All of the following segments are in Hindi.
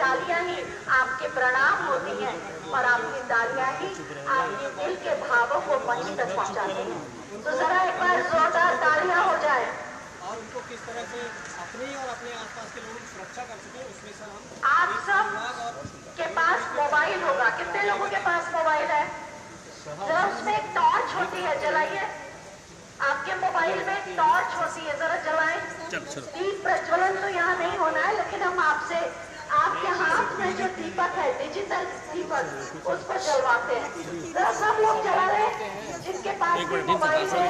तालियां ही आपके प्रणाम होती हैं और आपकी तालियां ही आपके दिल के भावों को मंच तक पहुंचाती हैं। तो जरा एक बार जोरदार तालियां हो जाए। और उनको किस तरह से अपनी और अपने आसपास के लोगों की सुरक्षा कर सके, उसमें सर हम आप सब के पास मोबाइल होगा, कितने लोगों के पास मोबाइल है? जरा उसमें एक टॉर्च होती है, जलाइए। आपके मोबाइल में एक टॉर्च होती है, जरा जलाएं। दीप प्रज्वलन तो यहाँ नहीं होना है, लेकिन हम आपसे आपके हाथ में जो दीपक है, डिजिटल दीपक, उसको जलवाते हैं। जरा सब लोग जला रहे हैं, जिनके पास भी मोबाइल है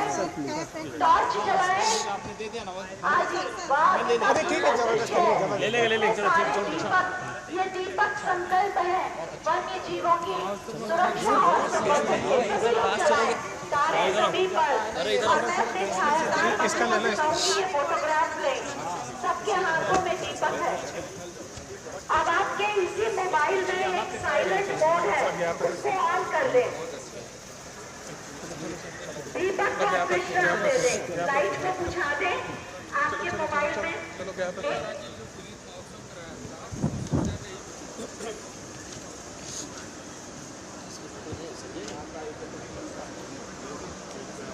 टॉर्च जलाएं। आपने दे दिया ना हाँ जी, वाह, ले ले चलो दीपक, ये दीपक संकल्प है वन्य जीवों की सुरक्षा और संवर्धन के। सभी लोग जलाएं तारे सभी पर। और मैं अपने छायादार बंधुओं से कहूंगी ये फोटोग्राफ लें। सबके हाथों में दीपक है। अब आपके इसी मोबाइल में एक साइलेंट मोड है, उसको ऑन कर दें। दीपक को आप विश्राम दे दें, लाइट को बुझा दें आपके मोबाइल में।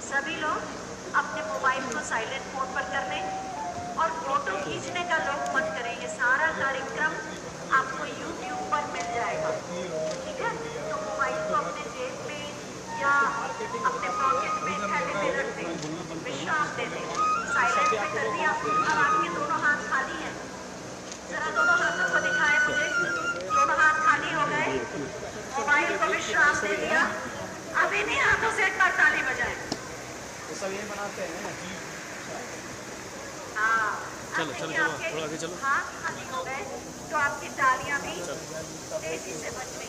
सभी लोग अपने मोबाइल को साइलेंट मोड पर कर लें और फोटो खींचने का लोग मत करें। ये सारा कार्यक्रम आपको YouTube पर मिल जाएगा, ठीक है? तो मोबाइल को अपने जेब में या अपने पॉकेट में थैले में रख दें, विश्राम दे दें। साइलेंट पे कर दिया। अब आपके दोनों हाथ खाली हैं, जरा दोनों हाथों को दिखाएं मुझे। दोनों हाथ खाली हो गए, मोबाइल को विश्राम दे दिया। अब इन्हीं हाथों से एक बार ताली बजाएं। वो सब ये बनाते हैं। हाँ, चलो थोड़ा आगे चलो। हाथ खाली हो गए तो आपकी तालियां भी तेजी से बज रही।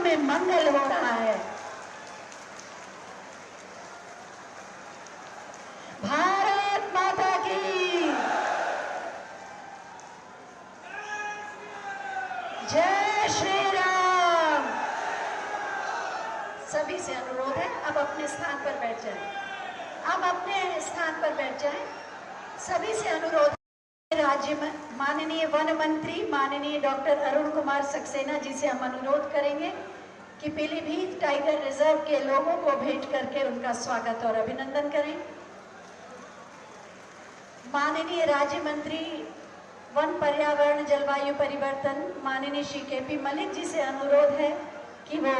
में मंगल हो रहा है। भारत माता की जय श्री राम। सभी से अनुरोध है, अब अपने स्थान पर बैठ जाएं। अब अपने स्थान पर बैठ जाएं। सभी से अनुरोध है, राज्य में माननीय वन मंत्री माननीय डॉक्टर अरुण कुमार सक्सेना जी से हम अनुरोध करेंगे कि पीलीभीत टाइगर रिजर्व के लोगों को भेंट करके उनका स्वागत और अभिनंदन करें। माननीय राज्य मंत्री वन पर्यावरण जलवायु परिवर्तन माननीय श्री के.पी. मलिक जी से अनुरोध है कि वो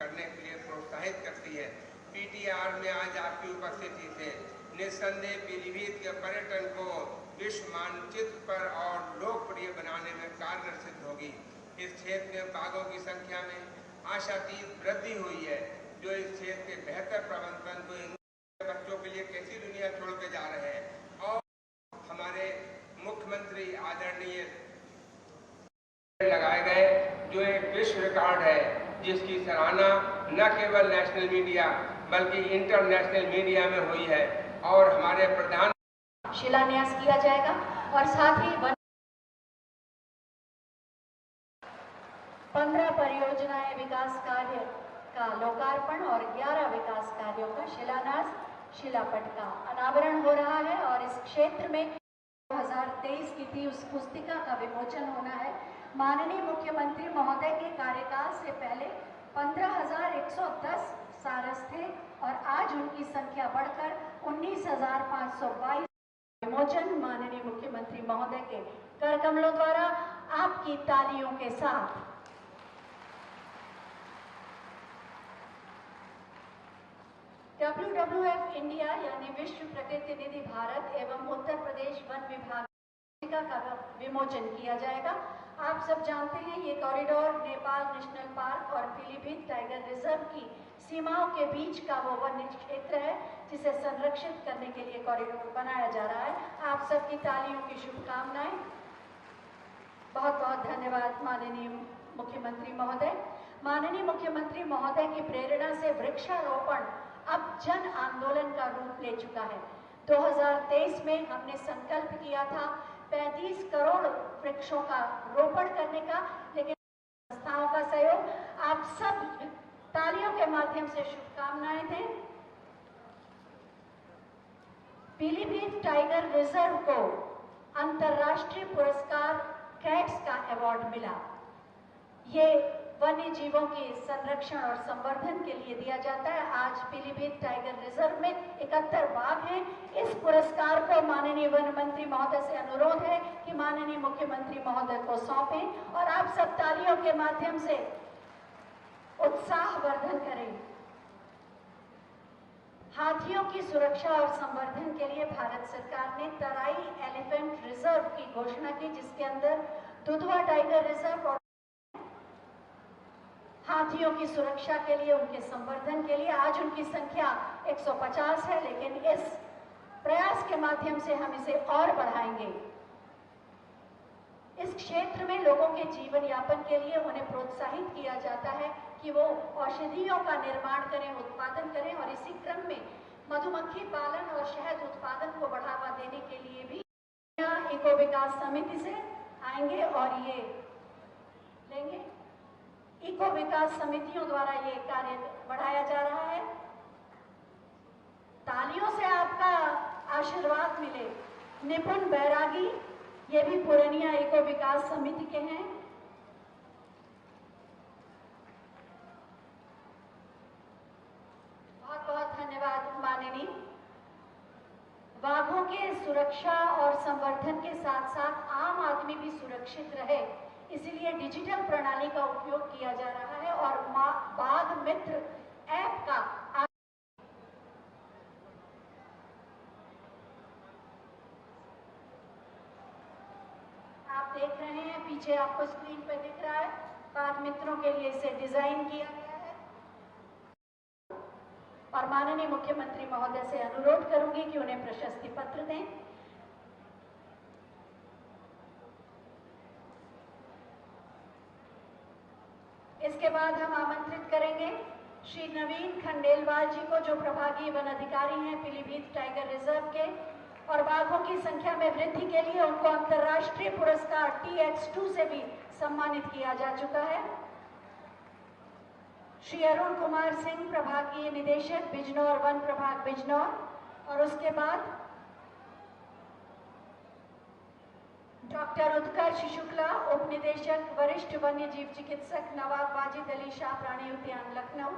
करने के लिए प्रोत्साहित करती है। पीटीआर में आज आपकी उपस्थिति से निस्संदेह पीलीभीत के पर्यटन को विश्व मानचित्र पर और लोकप्रिय बनाने में कारगर सिद्ध होगी। इस क्षेत्र में बाघों की संख्या में आशातीत वृद्धि हुई है, जो इस क्षेत्र के बेहतर प्रबंधन को बच्चों के लिए कैसी दुनिया छोड़ के जा रहे हैं। और हमारे मुख्यमंत्री आदरणीय लगाए गए जो एक विश्व रिकॉर्ड है, जिसकी सराहना न केवल नेशनल मीडिया बल्कि इंटरनेशनल मीडिया में हुई है। और हमारे प्रधान शिलान्यास किया जाएगा और साथ ही 15 परियोजनाएं विकास कार्य का लोकार्पण और 11 विकास कार्यों का शिलान्यास शिलापट का अनावरण हो रहा है। और इस क्षेत्र में 2023 की थी उस पुस्तिका का विमोचन होना है। माननीय मुख्यमंत्री महोदय के कार्यकाल से पहले 15,110 सारस थे और आज उनकी संख्या बढ़कर 19,522 विमोचन माननीय मुख्यमंत्री महोदय के कर कमलों द्वारा आपकी तालियों के साथ। WWF इंडिया यानी विश्व प्रकृति निधि भारत एवं उत्तर प्रदेश वन विभाग का विमोचन किया जाएगा। आप सब जानते हैं ये कॉरिडोर नेपाल नेशनल पार्क और पीलीभीत टाइगर रिजर्व की सीमाओं के बीच का वो वन्य क्षेत्र है जिसे संरक्षित करने के लिए कॉरिडोर बनाया जा रहा है। आप सबकी तालियों की शुभकामनाएं। बहुत बहुत धन्यवाद माननीय मुख्यमंत्री महोदय। माननीय मुख्यमंत्री महोदय की प्रेरणा से वृक्षारोपण अब जन आंदोलन का रूप ले चुका है। 2023 में हमने संकल्प किया था 35 करोड़ वृक्षों का रोपण करने का, लेकिन संस्थाओं का सहयोग, आप सब तालियों के माध्यम से शुभकामनाएं दें। पीलीभीत टाइगर रिजर्व को अंतर्राष्ट्रीय पुरस्कार कैट्स का अवार्ड मिला। ये वन्य जीवों के संरक्षण और संवर्धन के लिए दिया जाता है। आज पीलीभीत टाइगर रिजर्व में 71 बाघ हैं। इस पुरस्कार को माननीय वन मंत्री महोदय से अनुरोध है कि माननीय मुख्यमंत्री महोदय को सौंपें और आप सब तालियों के माध्यम से उत्साहवर्धन करें। हाथियों की सुरक्षा और संवर्धन के लिए भारत सरकार ने तराई एलिफेंट रिजर्व की घोषणा की, जिसके अंदर दुधवा टाइगर रिजर्व और हाथियों की सुरक्षा के लिए, उनके संवर्धन के लिए आज उनकी संख्या 150 है, लेकिन इस प्रयास के माध्यम से हम इसे और बढ़ाएंगे। इस क्षेत्र में लोगों के जीवन यापन के लिए उन्हें प्रोत्साहित किया जाता है कि वो औषधियों का निर्माण करें, उत्पादन करें और इसी क्रम में मधुमक्खी पालन और शहद उत्पादन को बढ़ावा देने के लिए भी इको विकास समिति से आएंगे और ये लेंगे। इको विकास समितियों द्वारा ये कार्य बढ़ाया जा रहा है। तालियों से आपका आशीर्वाद मिले। निपुण बैरागी, ये भी पुरनिया इको विकास समिति के हैं। बहुत बहुत धन्यवाद माननीय। बाघों के सुरक्षा और संवर्धन के साथ साथ आम आदमी भी सुरक्षित रहे, इसीलिए डिजिटल प्रणाली का उपयोग किया जा रहा है और बाघ मित्र ऐप का आप देख रहे हैं, पीछे आपको स्क्रीन पर दिख रहा है। बाघ मित्रों के लिए इसे डिजाइन किया गया है और माननीय मुख्यमंत्री महोदय से अनुरोध करूंगी कि उन्हें प्रशस्ति पत्र दें। इस इसके बाद हम आमंत्रित करेंगे श्री नवीन खंडेलवाल जी को, जो प्रभागीय वन अधिकारी हैं पीलीभीत टाइगर रिजर्व के, और बाघों की संख्या में वृद्धि के लिए उनको अंतर्राष्ट्रीय पुरस्कार TX2 से भी सम्मानित किया जा चुका है। श्री अरुण कुमार सिंह, प्रभागीय निदेशक बिजनौर, वन प्रभाग बिजनौर, और उसके बाद डॉक्टर उत्कर्ष शुक्ला, उप निदेशक वरिष्ठ वन्य जीव चिकित्सक, नवाब वाजिद अली शाह प्राणी उद्यान लखनऊ।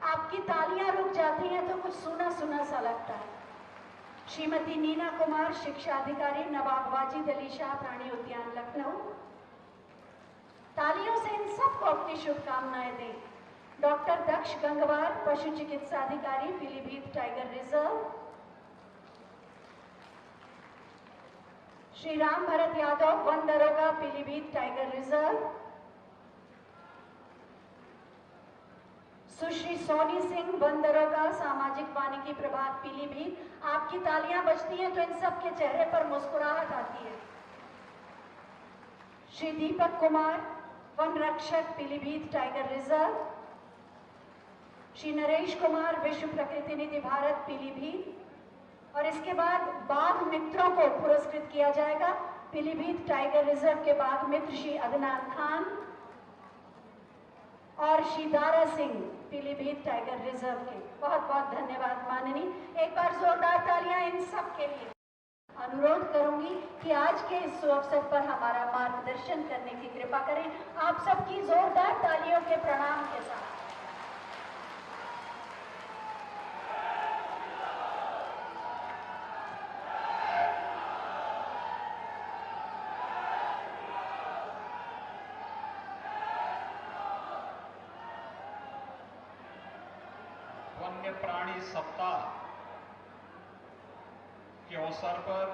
आपकी तालियां रुक जाती हैं तो कुछ सुना सुना सा लगता है। श्रीमती नीना कुमार, शिक्षा अधिकारी, नवाब वाजिद अली शाह प्राणी उद्यान लखनऊ। तालियों से इन सबको अपनी शुभकामनाएं दें। डॉक्टर दक्ष गंगवार, पशु चिकित्सा अधिकारी, Pilibhit tiger reserve. Shri Ram Bharat Yadav, one दरोगा, पीलीभीत टाइगर रिजर्व। सुश्री सोनी सिंह, वन दरोगा, सामाजिक वानिकी प्रभाग, पीलीभीत। आपकी तालियां बजती हैं तो इन सब के चेहरे पर मुस्कुराहट आती है। श्री दीपक कुमार, वन रक्षक, पीलीभीत टाइगर रिजर्व। श्री नरेश कुमार, विश्व प्रकृति निधि भारत, पीलीभीत। और इसके बाद बाघ मित्रों को पुरस्कृत किया जाएगा। पीलीभीत टाइगर रिजर्व के बाघ मित्र श्री अदनान खान और श्री दारा सिंह, पीलीभीत टाइगर रिजर्व के। बहुत बहुत धन्यवाद माननीय। एक बार जोरदार तालियां इन सब के लिए। अनुरोध करूंगी कि आज के इस अवसर पर हमारा मार्गदर्शन करने की कृपा करें। आप सबकी जोरदार तालियों के प्रणाम के साथ। वन्य प्राणी सप्ताह के अवसर पर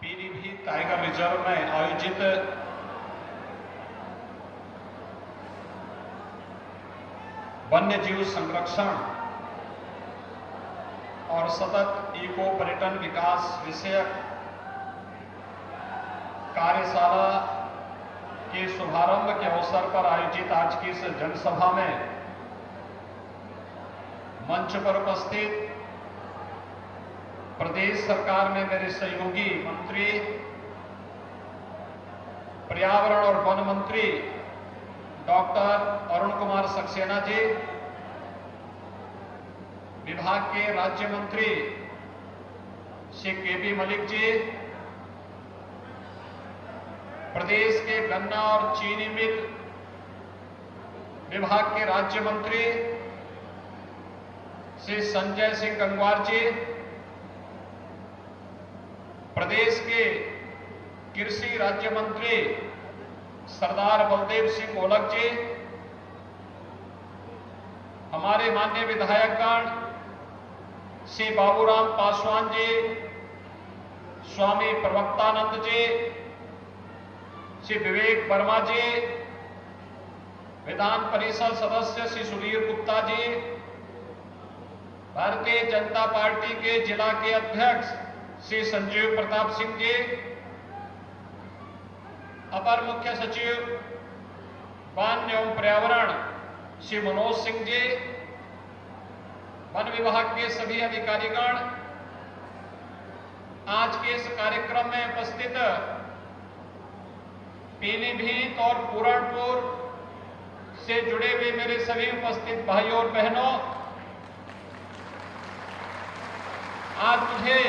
पीलीभीत टाइगर रिजर्व में आयोजित वन्य जीव संरक्षण और सतत इको पर्यटन विकास विषयक कार्यशाला के शुभारंभ के अवसर पर आयोजित आज की इस जनसभा में मंच पर उपस्थित प्रदेश सरकार में मेरे सहयोगी मंत्री, पर्यावरण और वन मंत्री डॉक्टर अरुण कुमार सक्सेना जी, विभाग के राज्य मंत्री श्री KP मलिक जी, प्रदेश के गन्ना और चीनी मिल विभाग के राज्य मंत्री श्री संजय सिंह गंगवार जी, प्रदेश के कृषि राज्य मंत्री सरदार बलदेव सिंह ओलख जी, हमारे माननीय विधायकगण श्री बाबूराम पासवान जी, स्वामी प्रवक्तानंद जी, श्री विवेक वर्मा जी, विधान परिषद सदस्य श्री सुधीर गुप्ता जी, भारतीय जनता पार्टी के जिला के अध्यक्ष श्री संजीव प्रताप सिंह जी, अपर मुख्य सचिव वन एवं पर्यावरण श्री मनोज सिंह जी, वन विभाग के सभी अधिकारीगण, आज के इस कार्यक्रम में उपस्थित पीलीभीत और पूरणपुर से जुड़े हुए मेरे सभी उपस्थित भाइयों और बहनों, आज मुझे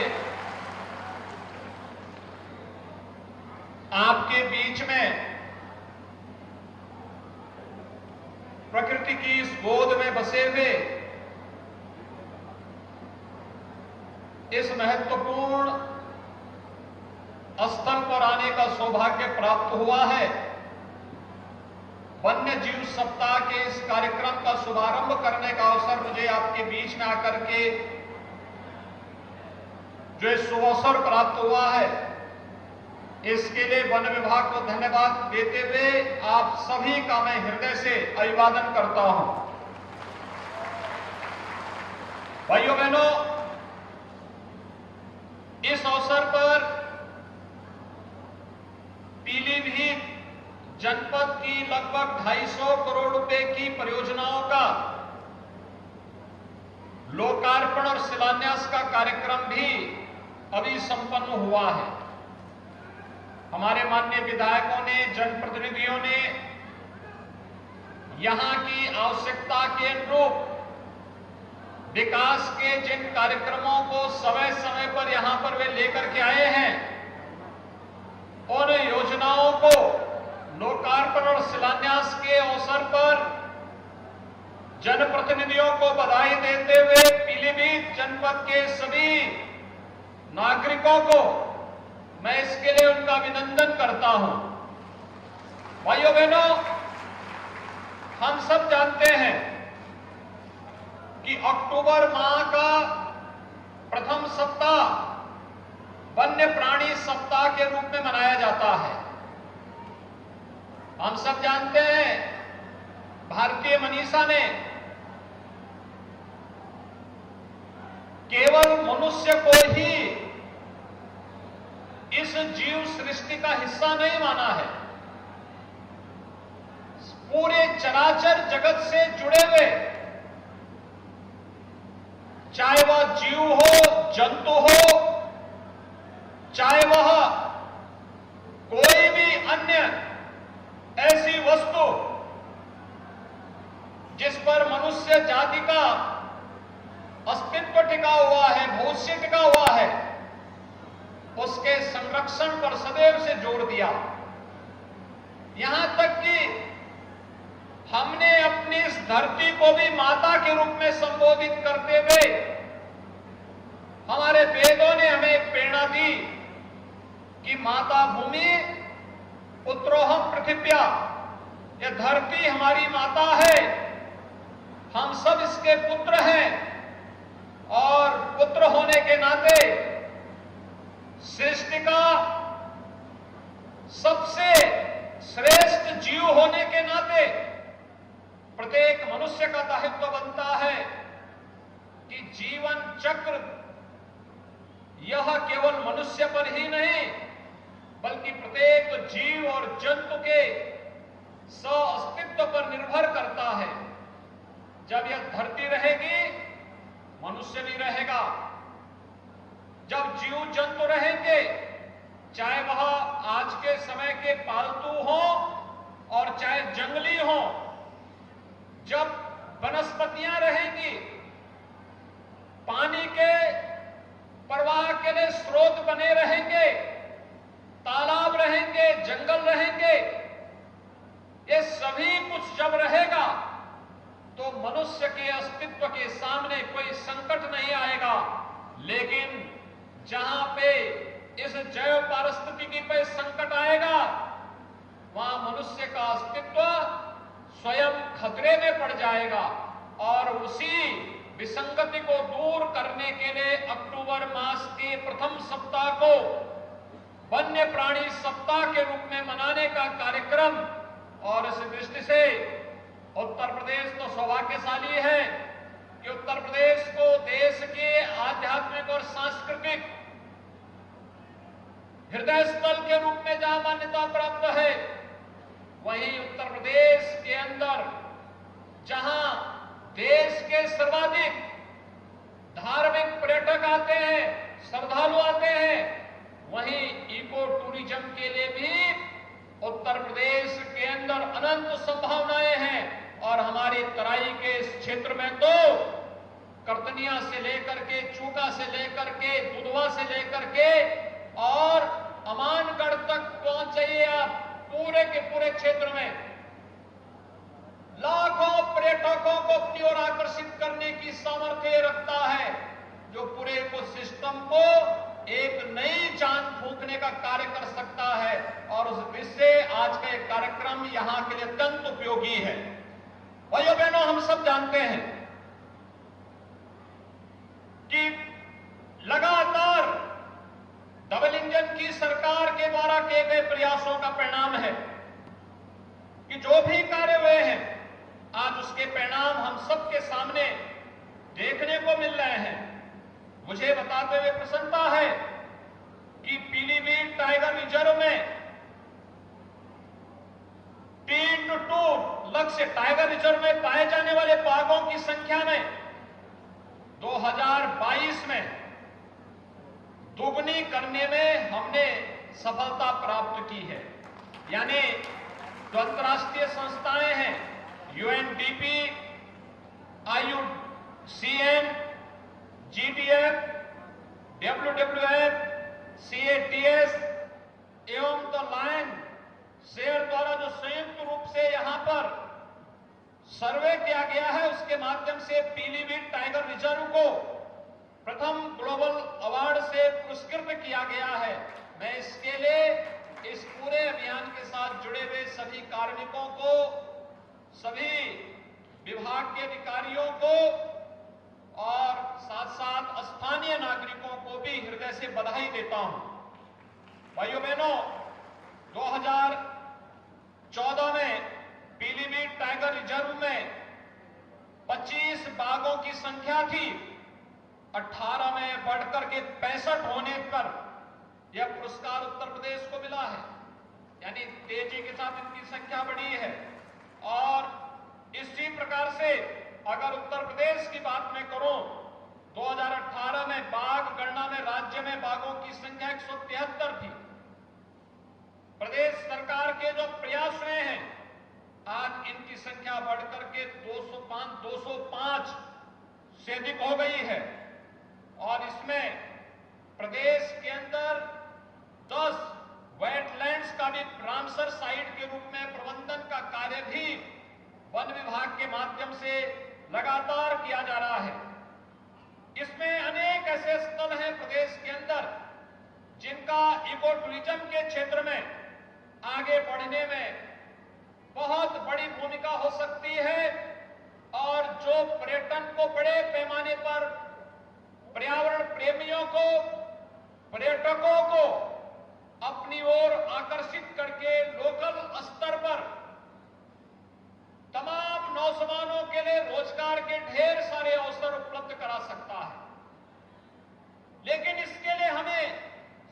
आपके बीच में प्रकृति की इस गोद में बसे हुए इस महत्वपूर्ण स्थल पर आने का सौभाग्य प्राप्त हुआ है। वन्य जीव सप्ताह के इस कार्यक्रम का शुभारंभ करने का अवसर मुझे आपके बीच में आकर के जो शुभ अवसर प्राप्त हुआ है, इसके लिए वन विभाग को धन्यवाद देते हुए आप सभी का मैं हृदय से अभिवादन करता हूं। भाइयों बहनों, इस अवसर पर पीलीभीत जनपद की लगभग 250 करोड़ रुपए की परियोजनाओं का लोकार्पण और शिलान्यास का कार्यक्रम भी अभी संपन्न हुआ है। हमारे माननीय विधायकों ने, जनप्रतिनिधियों ने यहां की आवश्यकता के अनुरूप विकास के जिन कार्यक्रमों को समय समय पर यहां पर वे लेकर के आए हैं, उन योजनाओं को लोकार्पण और शिलान्यास के अवसर पर जनप्रतिनिधियों को बधाई देते हुए पीलीभीत जनपद के सभी नागरिकों को मैं इसके लिए उनका अभिनंदन करता हूं। भाइयों बहनों, हम सब जानते हैं कि अक्टूबर माह का प्रथम सप्ताह वन्य प्राणी सप्ताह के रूप में मनाया जाता है। हम सब जानते हैं भारतीय मनीषा ने केवल मनुष्य को ही इस जीव सृष्टि का हिस्सा नहीं माना है। पूरे चराचर जगत से जुड़े हुए, चाहे वह जीव हो, जंतु हो, चाहे वह कोई भी अन्य ऐसी वस्तु जिस पर मनुष्य जाति का अस्तित्व टिका हुआ है, भविष्य टिका हुआ है, उसके संरक्षण पर सदैव से जोर दिया। यहां तक कि हमने अपनी इस धरती को भी माता के रूप में संबोधित करते हुए हमारे वेदों ने हमें एक प्रेरणा दी कि माता भूमि पुत्रोहम पृथिव्या, यह धरती हमारी माता है, हम सब इसके पुत्र हैं और पुत्र होने के नाते सृष्टि का सबसे श्रेष्ठ जीव होने के नाते प्रत्येक मनुष्य का दायित्व बनता है कि जीवन चक्र यह केवल मनुष्य पर ही नहीं बल्कि प्रत्येक जीव और जंतु के अस्तित्व पर निर्भर करता है। जब यह धरती रहेगी, मनुष्य भी रहेगा। जब जीव जंतु रहेंगे, चाहे वह आज के समय के पालतू हो और चाहे जंगली हो, जब वनस्पतियां रहेंगी, पानी के प्रवाह के लिए स्रोत बने रहेंगे, तालाब रहेंगे, जंगल रहेंगे, ये सभी कुछ जब रहेगा तो मनुष्य के अस्तित्व के सामने कोई संकट नहीं आएगा। लेकिन जहां पे इस जैव पारिस्थितिकी पे संकट आएगा, वहां मनुष्य का अस्तित्व स्वयं खतरे में पड़ जाएगा। और उसी विसंगति को दूर करने के लिए अक्टूबर मास के प्रथम सप्ताह को वन्य प्राणी सप्ताह के रूप में मनाने का कार्यक्रम, और इस दृष्टि से उत्तर प्रदेश तो सौभाग्यशाली है कि उत्तर प्रदेश को देश के आध्यात्मिक और सांस्कृतिक हृदय स्थल के रूप में जहां मान्यता प्राप्त है, वहीं उत्तर प्रदेश के अंदर जहां देश के सर्वाधिक धार्मिक पर्यटक आते हैं, श्रद्धालु आते हैं, वहीं इको टूरिज्म के लिए भी उत्तर प्रदेश के अंदर अनंत संभावनाएं हैं। और हमारी तराई के इस क्षेत्र में तो करतनिया से लेकर के, चूका से लेकर के, दुधवा से लेकर के और अमानगढ़ तक पहुंच जाइए आप, पूरे के पूरे क्षेत्र में लाखों पर्यटकों को अपनी ओर आकर्षित करने की सामर्थ्य रखता है, जो पूरे इकोसिस्टम को एक नई जान फूंकने का कार्य कर सकता है। और उस दृष्टि से आज का एक कार्यक्रम यहां के लिए अत्यंत उपयोगी है। भाइयों बहनों, हम सब जानते हैं कि लगातार डबल इंजन की सरकार के द्वारा किए गए प्रयासों का परिणाम है कि जो भी कार्य हुए हैं, आज उसके परिणाम हम सबके सामने देखने को मिल रहे हैं। मुझे बताते हुए प्रसन्नता है कि पीलीभीत टाइगर रिजर्व में 3:2 लक्ष्य टाइगर रिजर्व में पाए जाने वाले बाघों की संख्या में 2022 में दुगनी करने में हमने सफलता प्राप्त की है। यानी जो अंतर्राष्ट्रीय संस्थाएं हैं, UNDP, IUCN, GDF, WWF, CATS एवं द लायन शेयर द्वारा जो संयुक्त रूप से यहां पर सर्वे किया गया है, उसके माध्यम से पीलीभीत टाइगर रिजर्व को प्रथम ग्लोबल अवार्ड से पुरस्कृत किया गया है। मैं इसके लिए इस पूरे अभियान के साथ जुड़े हुए सभी कार्मिकों को, सभी विभाग के अधिकारियों को और साथ साथ स्थानीय नागरिकों को भी हृदय से बधाई देता हूं। भाइयों बहनों, 2014 में पीलीभीत टाइगर रिजर्व में 25 बाघों की संख्या थी, 18 में बढ़कर के 65 होने पर यह पुरस्कार उत्तर प्रदेश को मिला है। यानी तेजी के साथ इनकी संख्या बढ़ी है। और इसी प्रकार से अगर उत्तर प्रदेश की बात मैं करूं, 2018 में बाघ गणना में राज्य में बाघों की संख्या 173 थी। प्रदेश सरकार के जो प्रयास रहे हैं, आज इनकी संख्या बढ़कर के 205 से अधिक हो गई है। और इसमें प्रदेश के अंदर 10 वेटलैंड्स का भी रामसर साइट के रूप में प्रबंधन का कार्य भी वन विभाग के माध्यम से लगातार किया जा रहा है। इसमें अनेक ऐसे स्थल हैं प्रदेश के अंदर जिनका इको टूरिज्म के क्षेत्र में आगे बढ़ने में बहुत बड़ी भूमिका हो सकती है और जो पर्यटन को बड़े पैमाने पर पर्यावरण प्रेमियों को, पर्यटकों को अपनी ओर आकर्षित करके लोकल स्तर पर तमाम नौजवानों के लिए रोजगार के ढेर सारे अवसर उपलब्ध करा सकता है। लेकिन इसके लिए हमें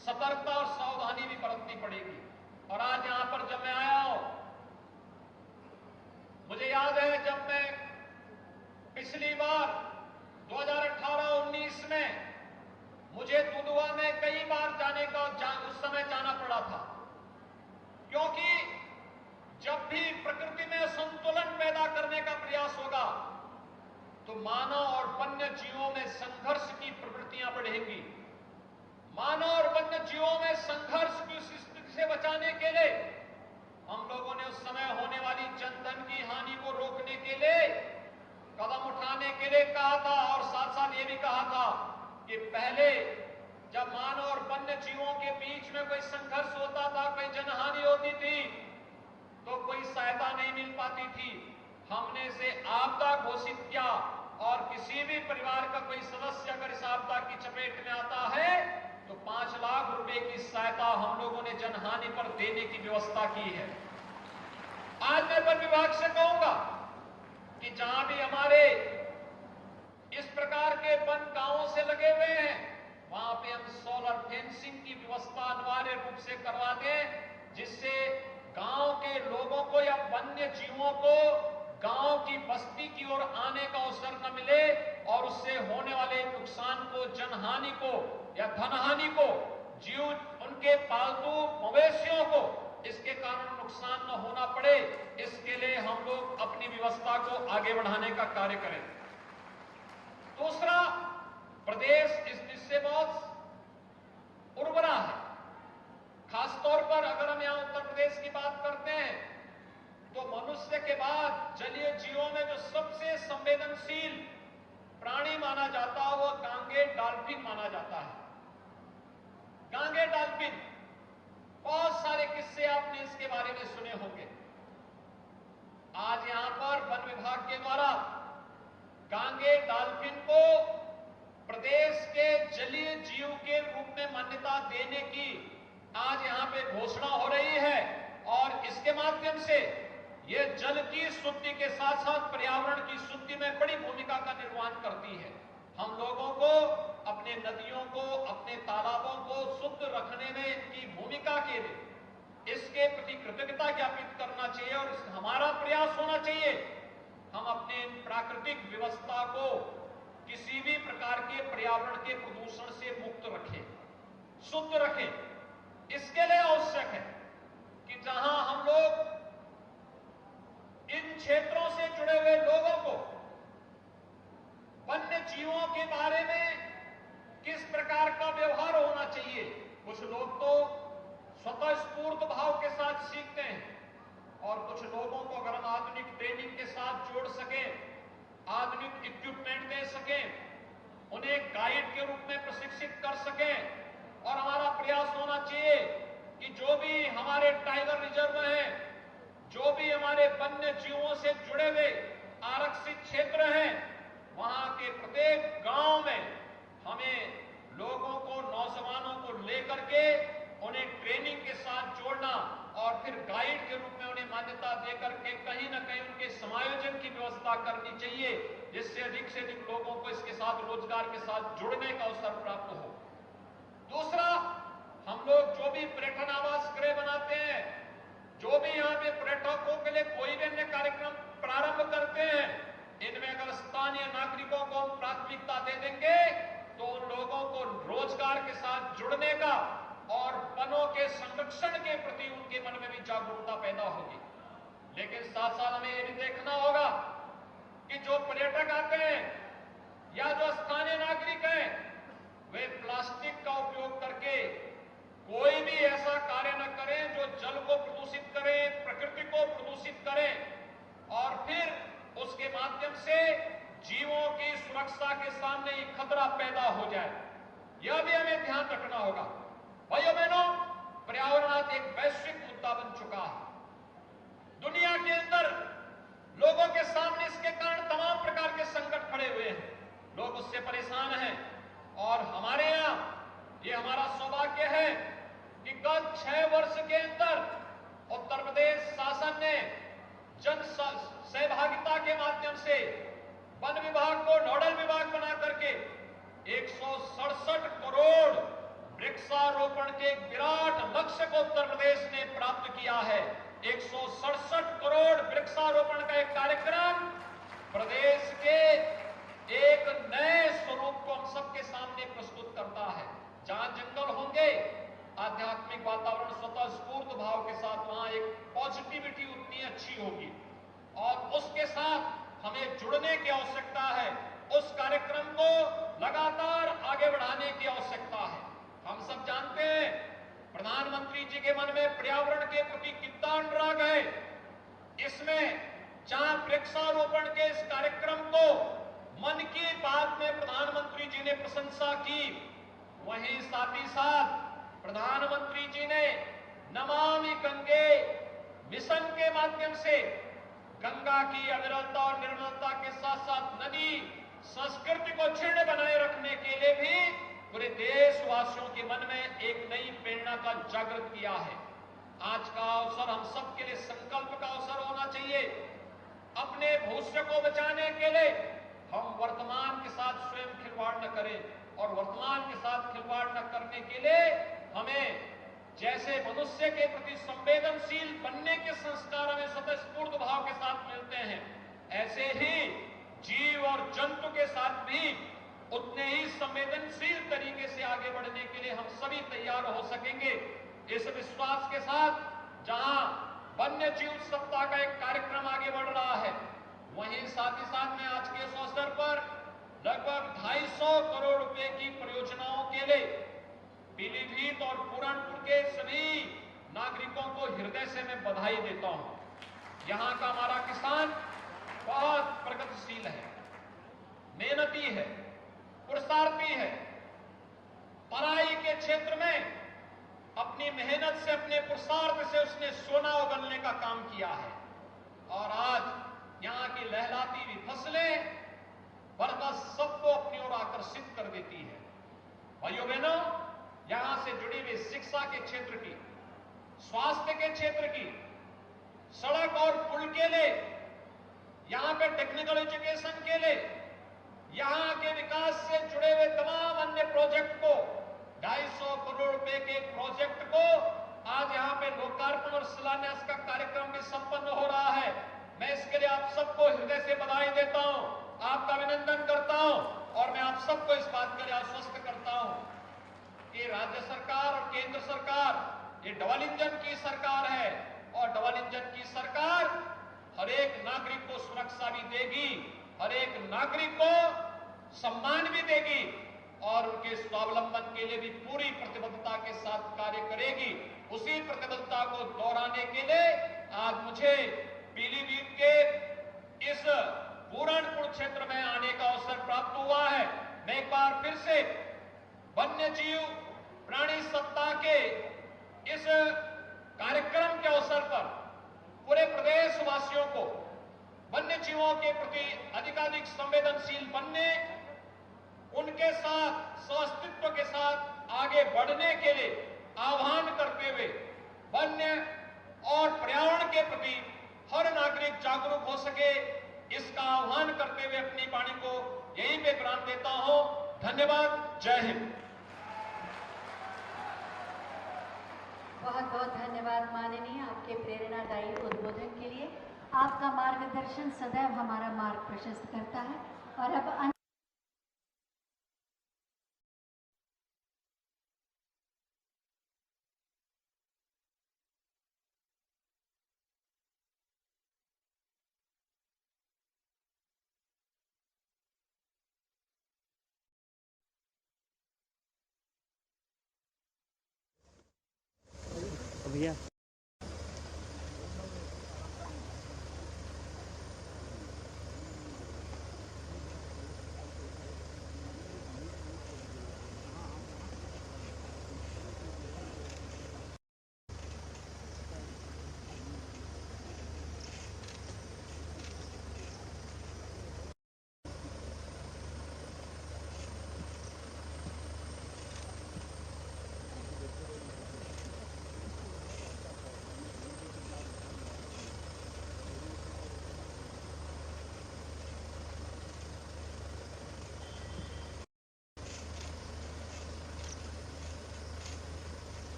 सतर्कता और सावधानी भी बरतनी पड़ेगी। और आज यहां पर जब मैं आया हूं, मुझे याद है जब मैं पिछली बार 2018-19 में मुझे दुधवा में कई बार जाने का उस समय जाना पड़ा था, क्योंकि जब भी प्रकृति में संतुलन पैदा करने का प्रयास होगा तो मानव और वन्य जीवों में संघर्ष की प्रवृत्तियां बढ़ेंगी। मानव और वन्य जीवों में संघर्ष की स्थिति से बचाने के लिए हम लोगों ने उस समय होने वाली जनधन की हानि को रोकने के लिए कदम उठाने के लिए कहा था। और साथ साथ ये भी कहा था कि पहले जब मानव और वन्य जीवों के बीच में कोई संघर्ष होता था, कोई जनहानि होती थी, तो कोई सहायता नहीं मिल पाती थी। हमने इसे आपदा घोषित किया और किसी भी परिवार का कोई सदस्य अगर इस आपदा की चपेट में आता है तो 5 लाख रुपए की सहायता हम लोगों ने जनहानि पर देने की व्यवस्था की है। आज मैं वन विभाग से कहूंगा कि जहां भी हमारे इस प्रकार के वन गांवों से लगे हुए हैं, वहां पे हम सोलर फेंसिंग की व्यवस्था अनिवार्य रूप से करवा दें, जिससे गांव के लोगों को या वन्य जीवों को गांव की बस्ती की ओर आने का अवसर न मिले और उससे होने वाले नुकसान को, जनहानि को या धनहानि को, जीव उनके पालतू मवेशियों को इसके कारण नुकसान न होना पड़े। इसके लिए हम लोग अपनी व्यवस्था को आगे बढ़ाने का कार्य करें। दूसरा, प्रदेश इस दृष्टि से बहुत उर्वरा है। खासतौर पर अगर हम यहां उत्तर प्रदेश की बात करते हैं तो मनुष्य के बाद जलीय जीवों में जो सबसे संवेदनशील प्राणी माना जाता है वो गांगे डॉल्फिन माना जाता है। गांगे डॉल्फिन, बहुत सारे किस्से आपने इसके बारे में सुने होंगे। आज यहां पर वन विभाग के द्वारा गांगे डॉल्फिन को प्रदेश के जलीय जीव के रूप में मान्यता देने की आज यहां पे घोषणा हो रही है। और इसके माध्यम से ये जल की शुद्धि के साथ साथ पर्यावरण की शुद्धि में बड़ी भूमिका का निर्वहन करती है। हम लोगों को अपने नदियों को, अपने तालाबों को शुद्ध रखने में इनकी भूमिका के लिए इसके प्रति कृतज्ञता ज्ञापित करना चाहिए और हमारा प्रयास होना चाहिए हम अपने प्राकृतिक व्यवस्था को किसी भी प्रकार के पर्यावरण के प्रदूषण से मुक्त रखें, शुद्ध रखें। इसके लिए आवश्यक है कि जहां हम लोग इन क्षेत्रों से जुड़े हुए लोगों को वन्य जीवों के बारे में किस प्रकार का व्यवहार होना चाहिए, कुछ लोग तो स्वतः स्फूर्त भाव के साथ सीखते हैं और कुछ लोगों को अगर हम आधुनिक ट्रेनिंग के साथ जोड़ सकें, आधुनिक इक्विपमेंट दे सकें, उन्हें गाइड के रूप में प्रशिक्षित कर सकें और हमारा प्रयास होना चाहिए कि जो भी हमारे टाइगर रिजर्व हैं, जो भी हमारे वन्य जीवों से जुड़े हुए आरक्षित क्षेत्र हैं, वहां के प्रत्येक गांव में हमें लोगों को, नौजवानों को लेकर के उन्हें ट्रेनिंग के साथ जोड़ना और फिर गाइड के रूप में उन्हें मान्यता देकर के कहीं ना कहीं उनके समायोजन की व्यवस्था करनी चाहिए, जिससे अधिक से अधिक लोगों को इसके साथ, रोजगार के साथ जुड़ने का अवसर प्राप्त हो। दूसरा, हम लोग जो भी पर्यटन आवास गृह बनाते हैं, जो भी यहाँ पे पर्यटकों के लिए कोई भी अन्य कार्यक्रम प्रारंभ करते हैं, इनमें अगर स्थानीय नागरिकों को हम प्राथमिकता दे देंगे तो उन लोगों को रोजगार के साथ जुड़ने का और वनों के संरक्षण के प्रति उनके मन में भी जागरूकता पैदा होगी। लेकिन साथ साथ हमें यह भी देखना होगा कि जो पर्यटक आते हैं या जो स्थानीय नागरिक हैं, वे प्लास्टिक का उपयोग करके कोई भी ऐसा कार्य न करें जो जल को प्रदूषित करे, प्रकृति को प्रदूषित करे और फिर उसके माध्यम से जीवों की सुरक्षा के सामने ही खतरा पैदा हो जाए। यह भी हमें ध्यान रखना होगा। भाइयों बहनों, पर्यावरण आज एक वैश्विक मुद्दा बन चुका है। दुनिया के अंदर लोगों के सामने इसके कारण तमाम प्रकार के संकट खड़े हुए हैं, लोग उससे परेशान हैं और हमारे यहां ये हमारा सौभाग्य है कि गत 6 वर्ष के अंदर उत्तर प्रदेश शासन ने जन सहभागिता के माध्यम से वन विभाग को नोडल विभाग बना करके 167 करोड़ वृक्षारोपण के विराट लक्ष्य को उत्तर प्रदेश ने प्राप्त किया है। 167 करोड़ वृक्षारोपण का एक कार्यक्रम प्रदेश के एक नए स्वरूप को हम सबके सामने प्रस्तुत करता है। जहां जंगल होंगे, आध्यात्मिक वातावरण स्वतः स्फूर्त भाव के साथ वहां एक पॉजिटिविटी उतनी अच्छी होगी और उसके साथ हमें जुड़ने की आवश्यकता है। उस कार्यक्रम को लगातार आगे बढ़ाने की आवश्यकता है। हम सब जानते हैं प्रधानमंत्री जी के मन में पर्यावरण के प्रति कितना अनुराग है। इसमें जहां वृक्षारोपण के इस कार्यक्रम को मन की बात में प्रधानमंत्री जी ने प्रशंसा की, वहीं साथ ही साथ प्रधानमंत्री जी ने नमामि गंगे मिशन के माध्यम से गंगा की अविरलता और निर्मलता के साथ साथ नदी संस्कृति को क्षीण बनाए रखने के लिए भी पूरे देशवासियों के मन में एक नई प्रेरणा का जागृत किया है। आज का अवसर हम सबके लिए संकल्प का अवसर होना चाहिए। अपने भविष्य को बचाने के लिए हम वर्तमान के साथ स्वयं खिलवाड़ न करें और वर्तमान के साथ खिलवाड़ न करने के लिए हमें जैसे मनुष्य के प्रति संवेदनशील बनने के संस्कार हमें स्वतःस्फूर्त भाव के साथ मिलते हैं, ऐसे ही जीव और जंतु के साथ भी उतने ही संवेदनशील तरीके से आगे बढ़ने के लिए हम सभी तैयार हो सकेंगे। इस विश्वास के साथ जहां वन्य जीव सप्ताह का एक कार्यक्रम आगे बढ़ रहा है, वहीं साथ ही साथ में आज के इस अवसर पर लगभग 250 करोड़ रुपए की परियोजनाओं के लिए पीलीभीत और पूरनपुर के सभी नागरिकों को हृदय से मैं बधाई देता हूं। यहां का हमारा किसान बहुत प्रगतिशील है, मेहनती है, पुरुषार्थी है। पराई के क्षेत्र में अपनी मेहनत से, अपने पुरुषार्थ से उसने सोना उगलने का काम किया है और आज यहां की लहलाती हुई फसलें बढ़कर सबको अपनी ओर आकर्षित कर देती है। भाइयों बहनों, यहां से जुड़ी हुई शिक्षा के क्षेत्र की, स्वास्थ्य के क्षेत्र की, सड़क और पुल के लिए, यहां पे टेक्निकल एजुकेशन के लिए, यहां के विकास से जुड़े हुए तमाम अन्य प्रोजेक्ट को 250 करोड़ रुपए के प्रोजेक्ट को आज यहाँ पे लोकार्पण और शिलान्यास का कार्यक्रम भी संपन्न हो रहा है। मैं इसके लिए आप सबको हृदय से बधाई देता हूँ, आपका अभिनंदन करता हूँ और मैं आप सबको इस बात के लिए आश्वस्त करता हूँ कि राज्य सरकार और केंद्र सरकार ये डबल इंजन की सरकार है और डबल इंजन की सरकार हर एक नागरिक को सुरक्षा भी देगी, हर एक नागरिक को सम्मान भी देगी और उनके स्वावलंबन के लिए भी पूरी प्रतिबद्धता के साथ कार्य करेगी। उसी प्रतिबद्धता को दोहराने के लिए आज मुझे पीलीभीत के इस पूरणपुर क्षेत्र में आने का अवसर प्राप्त हुआ है। मैं एक बार फिर से वन्य जीव प्राणी सप्ताह के इस कार्यक्रम के अवसर पर पूरे प्रदेश वासियों को वन्य जीवों के प्रति अधिकाधिक संवेदनशील बनने, उनके साथ स्वास्तित्व के साथ आगे बढ़ने के लिए आह्वान करते हुए वन्य और पर्यावरण के प्रति हर नागरिक जागरूक हो सके, इसका आह्वान करते हुए अपनी वाणी को यहीं पे विराम देता हूं। धन्यवाद। जय हिंद। बहुत बहुत धन्यवाद माननीय, आपके प्रेरणादायी उद्बोधन के लिए। आपका मार्गदर्शन सदैव हमारा मार्ग प्रशस्त करता है। और अब भैया